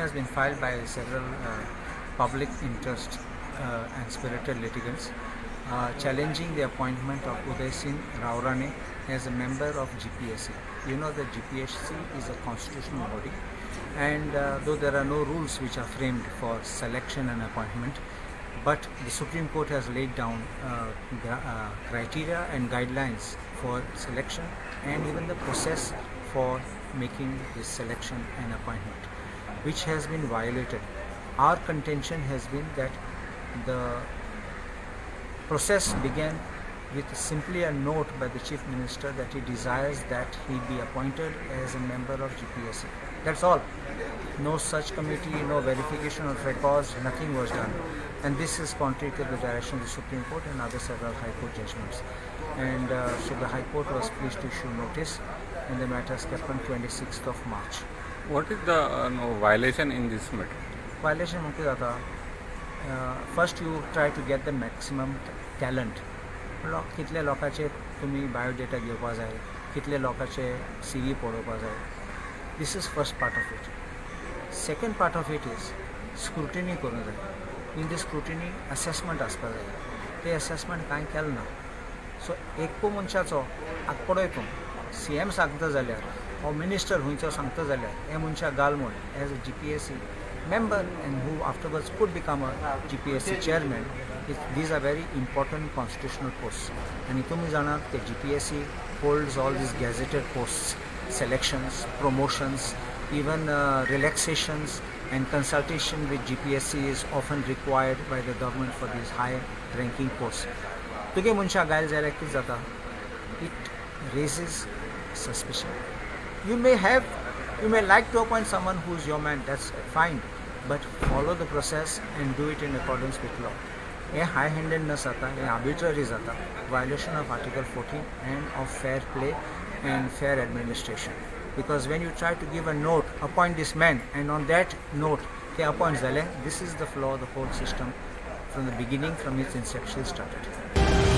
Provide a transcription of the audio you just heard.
has been filed by several public interest and spirited litigants challenging the appointment of Uday Singh Raurane as a member of GPSC. You know that GPSC is a constitutional body, and though there are no rules which are framed for selection and appointment, but the Supreme Court has laid down criteria and guidelines for selection and even the process for making this selection and appointment, which has been violated. Our contention has been that the process began with simply a note by the Chief Minister that he desires that he be appointed as a member of GPSC. That's all. No such committee, no verification of records, nothing was done. And this is contrary to the direction of the Supreme Court and other several High Court judgments. And so the High Court was pleased to issue notice, and the matter is kept on 26th of March. What is the violation in this matter? Violation म्हणजे जाता first you try to get the maximum talent. कितले लोकांचे तुम्ही biodata घेवपा जाय, कितले लोकांचे CV पळोवपा जाय. This is first part of it. Second part of it is scrutiny करूंक जाय. इन दी स्क्रुटिनी असेसमेंट आसपा जाय. ते असेसमेंट कांय केलें ना. सो एकू मनशाचो आंकडो हितून CM सांगता जाल्यार हो मिनिस्टर हुंयचो सांगता जाल्यार हे मनशाक घाल म्हूण as a GPSC member and who afterwards could become a GPSC chairman. These are very important constitutional posts. And तुम्ही जाणात that GPSC holds all these gazetted posts, selections, promotions, even relaxations and consultation with GPSC is often required by the government for these high ranking posts. तुगे मनशा गायल जाल्यार कितें जाता? It raises suspicion. You may like to appoint someone who is your man, that's fine, but follow the process and do it in accordance with law. Hey high-handedness जाता, हे arbitrary जाता, violation of Article 14 and of fair play and fair administration. Because when you try to give a note, appoint this man, and on that note, they appoint Zale, this is the flaw of the whole system from the beginning, from its inception started.